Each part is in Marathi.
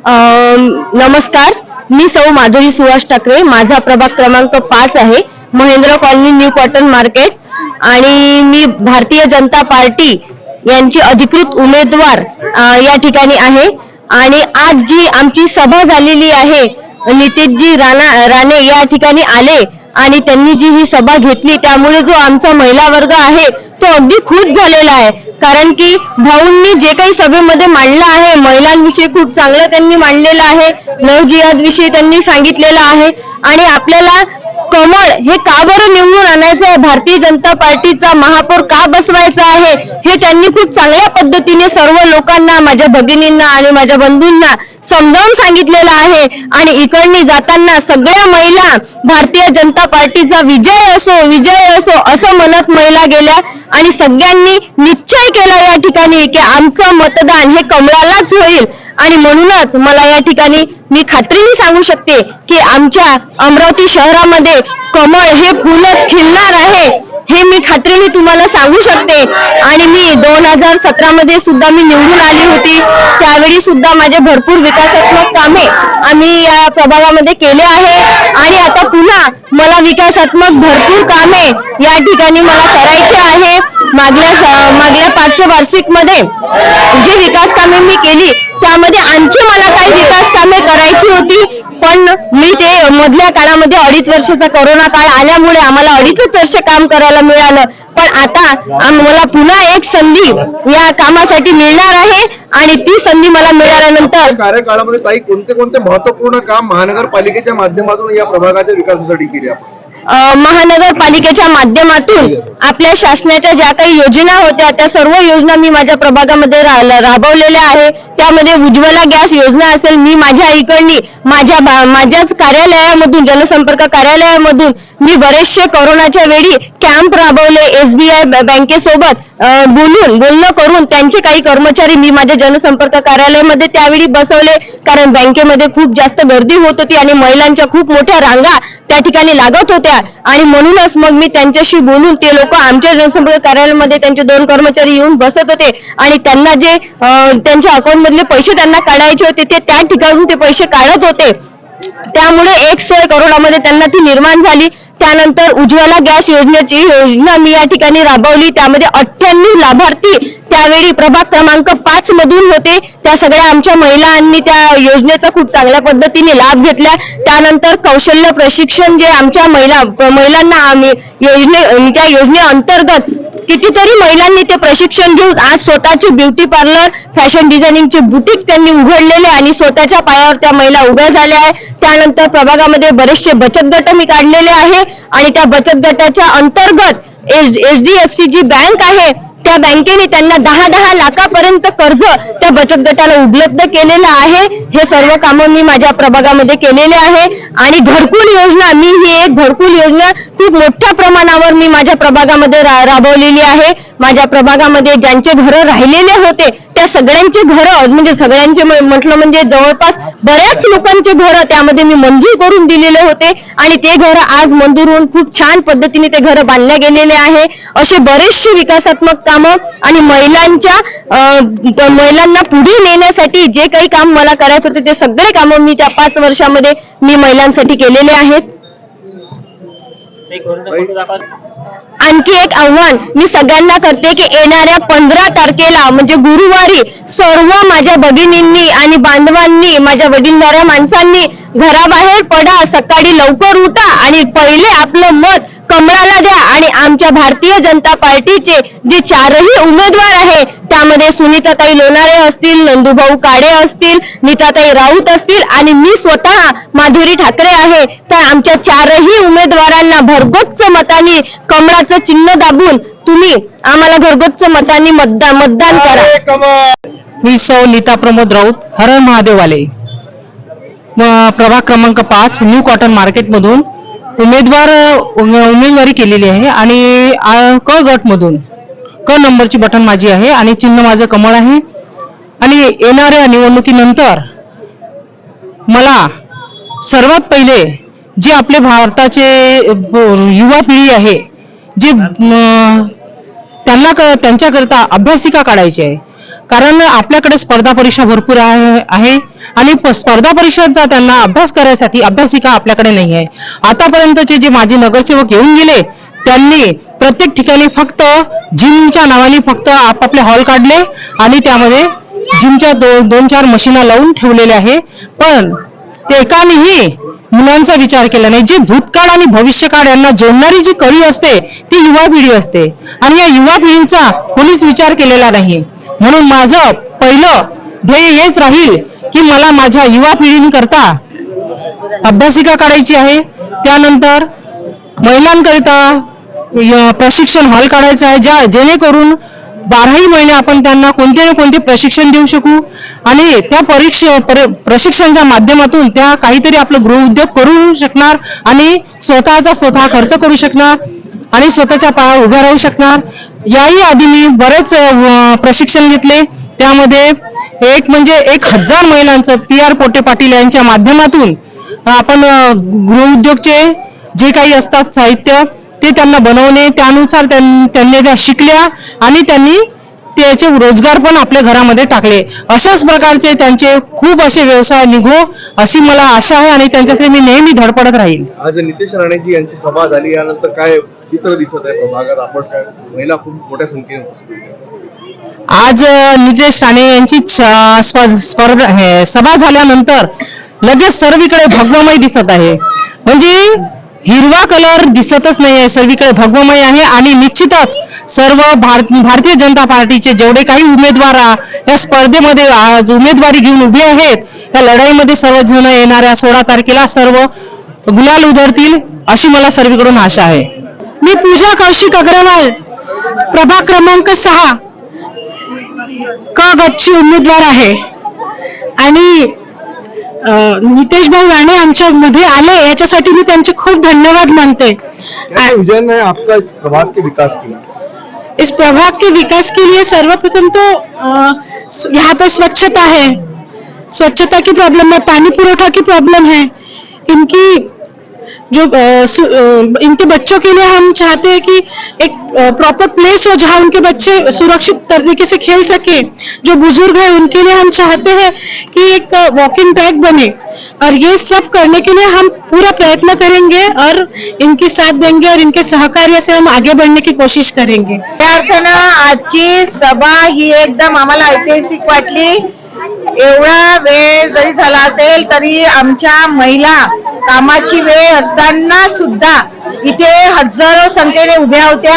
नमस्कार, मी सौ माधुरी सुहास ठाकरे. माझा प्रभाग क्रमांक 5 आहे, Mahendra colony, new cotton market. आणि मी भारतीय जनता पार्टी यांची अधिकृत उमेदवार या ठिकाणी आहे. आणि आज जी आमची सभा झालेली आहे, नितेशजी राणे या ठिकाणी आले आणि त्यांनी जी ही सभा घेतली, त्यामुळे जो आमचा महिला वर्ग आहे तो अगदी खुश झालेला आहे. कारण की भाऊंनी जे काही सभेमध्ये मांडलं आहे, महिलांविषयी खूप चांगलं त्यांनी मांडलेलं आहे, लव्ह जिहाद विषयी त्यांनी सांगितलेलं आहे. आणि आपल्याला कमळ हे का बरं निवडून आणायचं आहे, भारतीय जनता पार्टीचा महापौर का बसवायचा आहे, हे त्यांनी खूप चांगल्या पद्धतीने सर्व लोकांना, माझ्या भगिनींना आणि माझ्या बंधूंना समजावून सांगितलेलं आहे. आणि इकडनी जाताना सगळ्या महिला भारतीय जनता पार्टीचा विजय असो असं म्हणत महिला गेल्या. आणि सगळ्यांनी निश्चय केला या ठिकाणी की आमचं मतदान हे कमळालाच होईल. आणि म्हणूनच मला या ठिकाणी मी खात्रीने सांगू शकते की आमच्या अमरावती शहरामध्ये कमळ हे फुलच खिलणार आहे, हे मी खात्रीने तुम्हाला सांगू शकते. आणि मी 2017 मध्ये सुद्धा मी निवडून आली होती, त्यावेळी सुद्धा माझे भरपूर विकासात्मक कामे आम्ही या प्रभागामध्ये केले आहे. आणि आता पुन्हा मला विकासात्मक भरपूर कामे या ठिकाणी मला करायचे आहे. मागल्या 5 वार्षिक मध्ये जे विकास कामे मी केली, त्यामध्ये आणखी मला काही विकास कामे करायची होती, पण मी ते मधल्या काळामध्ये 2.5 वर्षाचा कोरोना काळ आल्यामुळे आम्हाला 2.5 वर्ष काम करायला मिळालं. पण आता मला पुन्हा एक संधी या कामासाठी मिळणार आहे. आणि ती संधी मला मिळाल्यानंतर कार्यकाळामध्ये ताई कोणते महत्वपूर्ण काम महानगरपालिकेच्या माध्यमातून या प्रभागाच्या विकासासाठी केले आपण? महानगरपालिकेच्या माध्यमातून आपल्या शासनाच्या ज्या काही योजना होत्या, त्या सर्व योजना मी माझ्या प्रभागामध्ये राबवलेल्या आहे. त्यामध्ये उज्ज्वला गॅस योजना असेल, मी माझ्या इकडनी माझ्याच कार्यालयामधून, जनसंपर्क कार्यालयामधून मी बरेचसे कोरोनाच्या वेळी कॅम्प राबवले. SBI बँकेसोबत बोलणं करून त्यांचे काही कर्मचारी मी माझ्या जनसंपर्क कार्यालयामध्ये त्यावेळी बसवले, कारण बँकेमध्ये खूप जास्त गर्दी होत होती आणि महिलांच्या खूप मोठ्या रांगा त्या ठिकाणी लागत होत्या. आणि म्हणूनच मग मी त्यांच्याशी बोलून ते लोक आमच्या जनसंपर्क कार्यालयामध्ये त्यांचे 2 कर्मचारी येऊन बसत होते आणि त्यांना जे त्यांच्या अकाउंट मधले पैसे त्यांना काढायचे होते, ते त्या ठिकाणून ते पैसे काढत होते. त्यामुळे एक सोय करोडामध्ये त्यांना ती निर्माण झाली. त्यानंतर उज्ज्वला गॅस योजनेची योजना मी या ठिकाणी राबवली. त्यामध्ये 98 लाभार्थी त्यावेळी प्रभाग क्रमांक 5 मधून होते. त्या सगळ्या आमच्या महिलांनी त्या योजनेचा खूप चांगल्या पद्धतीने लाभ घेतला. त्यानंतर कौशल्य प्रशिक्षण जे आमच्या महिलांना आम्ही त्या योजनेअंतर्गत कितीतरी महिलांनी ते प्रशिक्षण घेऊन आज स्वतःची ब्युटी पार्लर, फॅशन डिझायनिंगचे बुटीक त्यांनी उघडलेले आणि स्वतःच्या पायावर त्या महिला उभ्या झाल्या आहे. त्यानंतर प्रभागामध्ये बरेचसे बचत गट मी काढलेले आहे आणि त्या बचत गटाच्या अंतर्गत HDFC जी बँक आहे, त्या बँकेने त्यांना 10 लाखापर्यंत कर्ज त्या बचत गटाला उपलब्ध केलेलं आहे. हे सर्व कामं मी माझ्या प्रभागामध्ये केलेले आहे. आणि घरकुल योजना, मी ही एक घरकुल योजना खूप मोठ्या प्रमाणावर मी माझ्या प्रभागामध्ये राबवलेली आहे. माझ्या प्रभागामध्ये ज्यांचे घर राहिलेले होते त्या सगळ्यांचे घर, म्हणजे सगळ्यांचे म्हटलं म्हणजे जवळपास बऱ्याच लोकांचे घर त्यामध्ये मी मंजूर करून दिलेले होते आणि ते घर आज मंजूर होऊन खूप छान पद्धतीने ते घर बांधले गेलेले आहे. असे बरेचसे विकासात्मक कामं आणि महिलांना पुढे नेण्यासाठी जे काही काम मला करायचं होते, ते सगळे कामं मी त्या 5 वर्षामध्ये मी महिलांसाठी केलेले आहेत. आणखी एक आव्हान मी सगळ्यांना करते की येणाऱ्या 15 तारखेला म्हणजे गुरुवारी सर्व माझ्या भगिनींनी आणि बांधवांनी, माझ्या वडीलधाऱ्या माणसांनी घराबाहेर पडा, सकाळी लवकर उठा आणि पहिले आपलं मत कमळाला द्या. आणि आमच्या भारतीय जनता पार्टीचे जे 4ही उमेदवार आहे, त्यामध्ये सुनीताताई लोणारे असतील, नंदूभाऊ काळे असतील, नीताताई राऊत असतील आणि मी स्वतः माधुरी ठाकरे आहे, तर आमच्या 4ही उमेदवारांना भरघोस मताने कमळाचं चिन्ह दाबून तुम्ही आम्हाला भरघोस मताने मतदान करा. मी सौ नीता प्रमोद राऊत, हर महादेववाले, प्रभाग क्रमांक 5 न्यू कॉटन मार्केट मधून उमेदवारी केलेली आहे. आणि क गट मधून क नंबरची बटन माझी आहे आणि चिन्ह माझं कमळ आहे. आणि येणाऱ्या निवडणुकीनंतर मला सर्वात पहिले जे आपले भारताचे युवा पिढी आहे, जे त्यांच्याकरता अभ्यासिका काढायची आहे, कारण आपल्याकडे स्पर्धा परीक्षा भरपूर आहे आणि स्पर्धा परीक्षांचा त्यांना अभ्यास करायसाठी अभ्यासिका आपल्याकडे नाही आहे. आतापर्यंतचे जे माजी नगरसेवक येऊन गेले त्यांनी प्रत्येक ठिकाणी फक्त जिमच्या नावाने फक्त आपापले हॉल काढले आणि त्यामध्ये जिमच्या दोन चार मशीना लावून ठेवलेले आहे. पण ते एकानेही मुलांचा विचार केला नाही. जे भूतकाळ आणि भविष्यकाळ यांना जोडणारी जी कळी असते ती युवा पिढी असते आणि या युवा पिढींचा कोणीच विचार केलेला नाही. म्हणून माझं पहिलं ध्येय हेच राहील की मला माझ्या युवा पिढींकरता अभ्यासिका काढायची आहे. त्यानंतर महिलांकरिता प्रशिक्षण हॉल काढायचा आहे जेणेकरून 12ही महिने आपण त्यांना कोणते ना कोणते प्रशिक्षण देऊ शकू आणि त्या प्रशिक्षणाच्या माध्यमातून त्या काहीतरी आपलं गृहउद्योग करू शकणार आणि स्वतः खर्च करू शकणार आणि स्वतःच्या पायावर उभ्या राहू शकणार. याही आधी मी बरेच प्रशिक्षण घेतले. त्यामध्ये एक म्हणजे 1000 महिलांचं PR पोटे पाटील यांच्या माध्यमातून आपण गृहउद्योगचे जे काही असतात साहित्य ते त्यांना बनवणे, त्यानुसार त्यांनी त्या शिकल्या आणि त्यांनी त्याचे रोजगार पण आपल्या घरामध्ये टाकले. अशाच प्रकारचे त्यांचे खूप असे व्यवसाय निघो अशी मला आशा आहे आणि त्यांच्यासाठी मी नेहमी धडपडत राहील. आज नितेश राणेजी यांची सभा झाली, यानंतर काय चित्र दिसत आहे प्रभागात? आपण काय महिला खूप मोठ्या संख्येने उपस्थित आहेत. आज नितेश राणे यांची सभा झाल्यानंतर लगेच सर्वीकडे भगवमय दिसत आहे. म्हणजे हिरवा कलर दिसतच नाही आहे, सर्वीकडे भगवमय आहे आणि निश्चितच सर्व भारतीय जनता पार्टीचे जेवढे काही उमेदवार या स्पर्धेमध्ये आज उमेदवारी घेऊन उभे आहेत, या लढाईमध्ये सर्वजण येणाऱ्या 16 तारखेला सर्व गुलाल उधळतील अशी मला सर्वीकडून आशा आहे. मी पूजा कौशिक अग्रवाल, प्रभाग क्रमांक 6 क गटची उमेदवार आहे आणि नितेश भाऊ राणे आमच्या मध्ये आले याच्यासाठी मी त्यांचे खूप धन्यवाद मानते. विजन है आपका इस प्रभाग के विकास के लिए? इस प्रभाग के विकास के लिए सर्वप्रथम तो यहाँ पर स्वच्छता है, स्वच्छता की प्रॉब्लम है, पानी पुरोठा की प्रॉब्लम है. इनकी जो इनके बच्चों के लिए हम चाहते हैं कि एक प्रॉपर प्लेस हो जहाँ उनके बच्चे सुरक्षित तरीके से खेल सके. जो बुजुर्ग हैं उनके लिए हम चाहते हैं कि एक वॉकिंग ट्रैक बने और ये सब करने के लिए हम पूरा प्रयत्न करेंगे और इनकी साथ देंगे और इनके सहकार्य से हम आगे बढ़ने की कोशिश करेंगे. त्या अर्थानं आजची सभा ही एकदम आम्हाला ऐतिहासिक वाटली. एवढा वेळ जरी झाला असेल तरी आमच्या महिला कामाची वेळ असताना सुद्धा इथे हजारो संख्येने उभ्या होत्या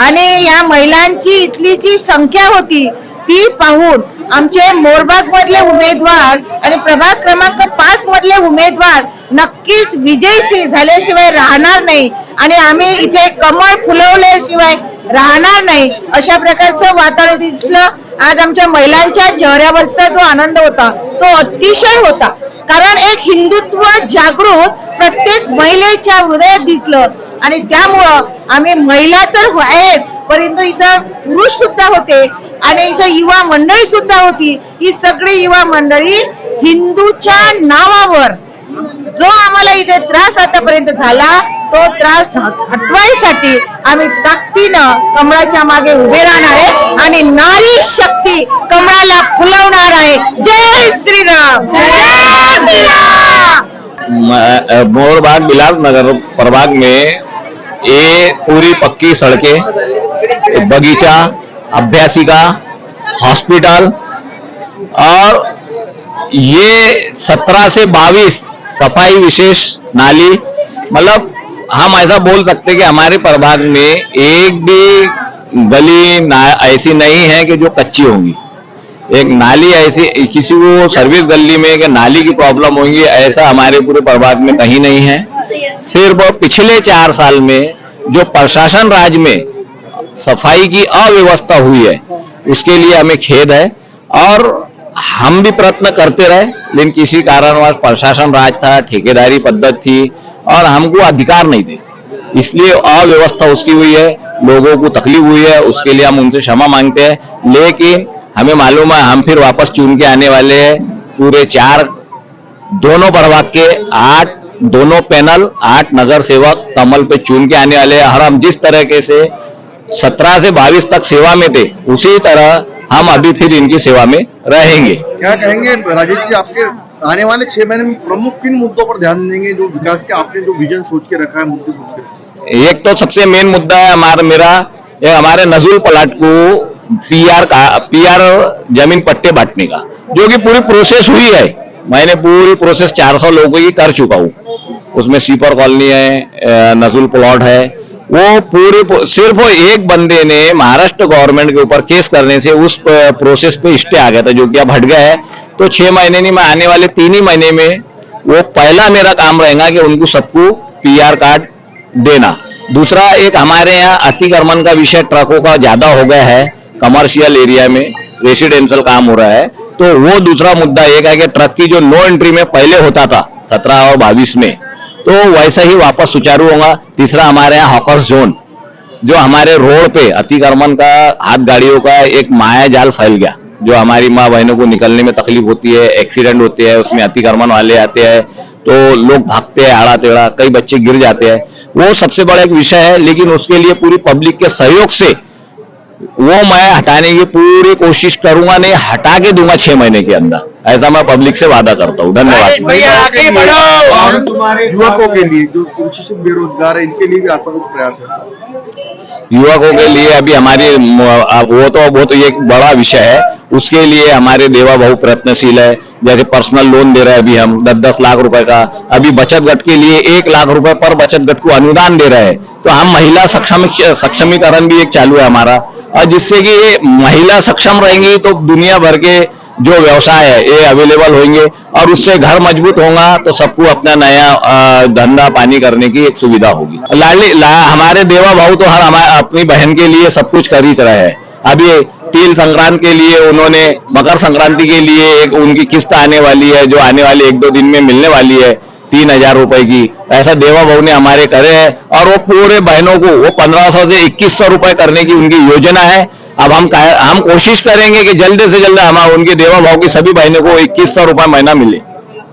आणि या महिलांची इथली जी संख्या होती ती पाहून आमचे मोरबाग मधले उमेदवार आणि प्रभाग क्रमांक 5 मधले उमेदवार नक्कीच विजयी झाल्याशिवाय राहणार नाही आणि आम्ही इथे कमळ फुलवल्याशिवाय राहणार नाही अशा प्रकारचं वातावरण दिसलं. आज आमच्या महिलांच्या चेहऱ्यावरचा जो आनंद होता तो अतिशय होता, कारण एक हिंदुत्व जागृत प्रत्येक महिलेच्या हृदयात दिसलं आणि त्यामुळं आम्ही महिला तर आहेच परंतु इथं पुरुष सुद्धा होते आणि इथं युवा मंडळी सुद्धा होती. ही सगळी युवा मंडळी हिंदूच्या नावावर जो आम्हाला इथे त्रास आतापर्यंत झाला तो त्रास हटवायसाठी आम्ही ताकदीनं कमळाच्या मागे उभे राहणार आहे आणि नारी शक्ती कमळाला फुलवणार आहे. जय श्रीराम, जय श्रीराम. मोरबाग बिलास नगर प्रभाग में ये पूरी पक्की सड़कें, बगीचा, अभ्यासिका, हॉस्पिटल और ये 17 से 22 सफाई विशेष नाली, मतलब हम ऐसा बोल सकते कि हमारे प्रभाग में एक भी गली ऐसी नहीं है कि जो कच्ची होंगी. एक नाली ऐसी किसी को सर्विस गली में कि नाली की प्रॉब्लम होंगी ऐसा हमारे पूरे प्रभाग में कहीं नहीं है. सिर्फ पिछले 4 साल में जो प्रशासन राज में सफाई की अव्यवस्था हुई है उसके लिए हमें खेद है और हम भी प्रयत्न करते रहे, लेकिन किसी कारणवश प्रशासन राज था, ठेकेदारी पद्धत थी और हमको अधिकार नहीं थे, इसलिए अव्यवस्था उसकी हुई है, लोगों को तकलीफ हुई है. उसके लिए हम उनसे क्षमा मांगते हैं. लेकिन हमें मालूम है हम फिर वापस चुन के आने वाले हैं. पूरे 4 दोनों प्रभाग के 8 दोनों पैनल 8 नगर सेवक कमल पे चुन के आने वाले हैं. और हम जिस तरह के से 17 से 22 तक सेवा में थे उसी तरह हम अभी फिर इनकी सेवा में रहेंगे। क्या कहेंगे राजेश जी, आपके आने वाले 6 महीने में प्रमुख किन मुद्दों पर ध्यान देंगे, जो विकास के आपने जो विजन सोच के रखा है, मुद्दे सोच के? एक तो सबसे मेन मुद्दा है हमारे नजरुल प्लाट को पीआर जमीन पट्टे बांटने का, जो कि पूरी प्रोसेस हुई है। मैंने पूरी प्रोसेस 400 लोगों की कर चुका हूँ। उसमें सीपर कॉलोनी है, नजरुल प्लॉट है, वो पूरी सिर्फ एक बंदे ने महाराष्ट्र गवर्नमेंट के ऊपर केस करने से उस प्रोसेस पे स्टे आ गया था, जो कि अब हट गया है। तो 6 महीने नहीं, मैं आने वाले 3 ही महीने में वो पहला मेरा काम रहेगा कि उनको सबको पीआर कार्ड देना। दूसरा, एक हमारे यहाँ अतिक्रमण का विषय ट्रकों का ज्यादा हो गया है, कमर्शियल एरिया में रेसिडेंशियल काम हो रहा है, तो वो दूसरा मुद्दा एक है कि ट्रक की जो नो एंट्री में पहले होता था 17 और 22 में, तो वैसा ही वापस सुचारू होगा। तीसरा, हमारे यहाँ हॉकर्स जोन, जो हमारे रोड पे अतिक्रमण का, हाथ गाड़ियों का एक माया जाल फैल गया, जो हमारी माँ बहनों को निकलने में तकलीफ होती है, एक्सीडेंट होते हैं, उसमें अतिक्रमण वाले आते हैं तो लोग भागते हैं आड़ा टेढ़ा, कई बच्चे गिर जाते हैं। वो सबसे बड़ा एक विषय है, लेकिन उसके लिए पूरी पब्लिक के सहयोग से वो मैं हटाने की पूरी कोशिश करूंगा, नहीं हटा के दूंगा 6 महीने के अंदर, ऐसा मैं पब्लिक से वादा करता हूँ। धन्यवाद। युवकों के लिए जो कुछ बेरोजगार है, इनके लिए भी आपका कुछ प्रयास है? युवकों के लिए अभी हमारी वो तो एक बड़ा विषय है, उसके लिए हमारे देवा बहु प्रयत्नशील है। जैसे पर्सनल लोन दे रहे हैं अभी हम 10-10 लाख रुपए का, अभी बचत गट के लिए 1 लाख रुपए पर बचत गट को अनुदान दे रहे हैं। तो हम महिला सक्षमीकरण भी एक चालू है हमारा, और जिससे कि ये महिला सक्षम रहेंगी तो दुनिया भर के जो व्यवसाय है ये अवेलेबल होंगे, और उससे घर मजबूत होगा तो सबको अपना नया धंधा पानी करने की एक सुविधा होगी। हमारे देवा भाऊ तो अपनी बहन के लिए सब कुछ कर ही रहे हैं। अभी तिल संक्रांति के लिए उन्होंने, मकर संक्रांति के लिए एक उनकी किस्त आने वाली है, जो आने वाले 1-2 दिन में मिलने वाली है 3000 रुपए की। ऐसा देवा भाऊ ने हमारे करे हैं, और वो पूरे बहनों को वो 1500 से 2100 रुपए करने की उनकी योजना है। अब हम कोशिश करेंगे कि जल्द से जल्द हम उनके देवा भाव की सभी बहनों को 2100 रुपये महीना मिले।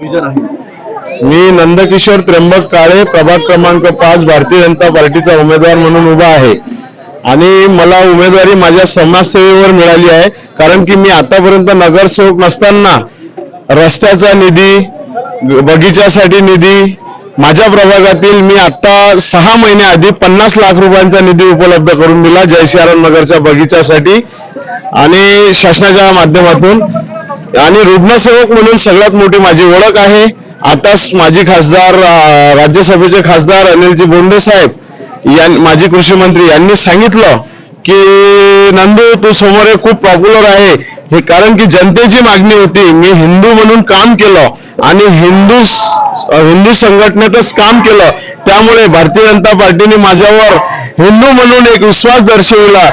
विजन आहे? मी नंदकिशोर त्र्यंबक काळे, प्रभाग क्रमांक 5, भारतीय जनता पार्टीचा उमेदवार म्हणून उभा आहे, आणि मला उमेदवारी माझ्या समाजसेवेवर मिळाली आहे। कारण की मी आतापर्यंत नगरसेवक नसताना रस्त्याचा निधी, बगीच्यासाठी निधी, माझ्या प्रभागातील मी आता 6 महिने आधी 50 लाख रुपयांचा निधी उपलब्ध करून दिला जय सियाराम नगरच्या बगीच्यासाठी आणि शासनाच्या माध्यमातून। आणि रुग्णसेवक म्हणून सगळ्यात मोठी माझी ओळख आहे। आता माजी खासदार, राज्यसभेचे खासदार अनिलजी बोंडे साहेब, माजी कृषी मंत्री यांनी सांगितलं की नंदू तू समोर खूप पॉप्युलर आहे, हे कारण की जनतेची मागणी होती। मी हिंदू म्हणून काम केलं आणि हिंदू संघटनेतच काम केलं, त्यामुळे भारतीय जनता पार्टीने माझ्यावर हिंदू म्हणून एक विश्वास दर्शविला,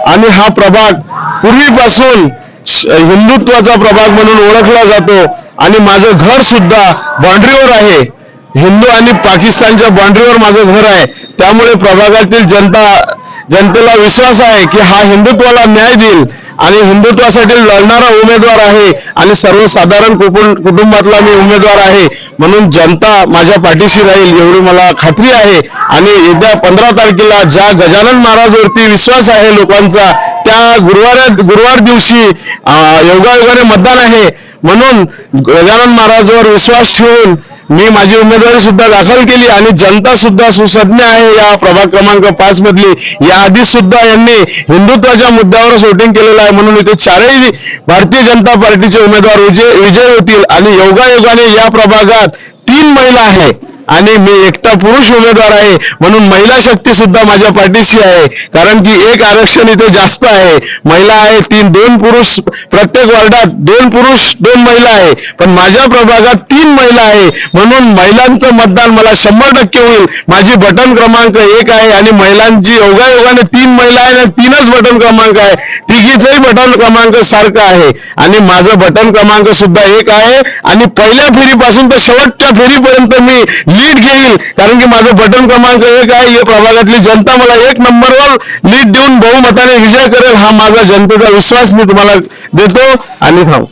आणि हा प्रभाग पूर्वीपासून हिंदुत्वाचा प्रभाग म्हणून ओळखला जातो। आणि माझं घर सुद्धा बाउंड्रीवर आहे, हिंदू आणि पाकिस्तानच्या बाउंड्रीवर माझं घर आहे, त्यामुळे प्रभागातील जनतेला विश्वास आहे की हा हिंदुत्वाला न्याय देईल आणि हिंदुत्वासाठी लढणारा उमेदवार आहे, आणि सर्वसाधारण कुटुंबातला मी उमेदवार आहे, म्हणून जनता माझ्या पाठीशी राहील एवढी मला खात्री आहे। आणि येत्या 15 तारखेला ज्या गजानन महाराजवरती विश्वास आहे लोकांचा, त्या गुरुवार दिवशी योगायोगाने मतदान आहे, म्हणून गजानन महाराजवर विश्वास ठेवून मी माझी उमेदवारी सुद्धा दाखल केली, आणि जनता सुद्धा सुसज्ञ आहे या प्रभाग क्रमांक 5 मधली। याआधी सुद्धा यांनी हिंदुत्वाच्या मुद्द्यावर वोटिंग केलेलं आहे, म्हणून इथे 4ही भारतीय जनता पार्टीचे उमेदवार विजय होतील। आणि योगायोगाने या प्रभागात 3 महिला आहे आणि मी एकटा पुरुष उमेदवार आहे, म्हणून महिला शक्ती सुद्धा माझ्या पाठीशी आहे। कारण की एक आरक्षण इथे जास्त आहे, महिला आहे 2 पुरुष, प्रत्येक वार्डात 2 पुरुष 2 महिला आहे, पण माझ्या प्रभागात 3 महिला आहे, म्हणून महिलांचं मतदान मला 100% होईल। माझी बटन क्रमांक 1 आहे, आणि महिलांची योगायोगाने 3 महिला आहे आणि 3च बटन क्रमांक आहे, तिघीचंही बटन क्रमांक सारखं आहे, आणि माझं बटन क्रमांक सुद्धा 1 आहे। आणि पहिल्या फेरीपासून तर शेवटच्या फेरीपर्यंत मी लीड घेईल, कारण की माझं बटन क्रमांक 1 आहे। या प्रभागातली जनता मला 1 नंबरवर लीड देऊन बहुमताने विजय करेल, हा माझा जनतेचा विश्वास मी तुम्हाला देतो। आणि थांब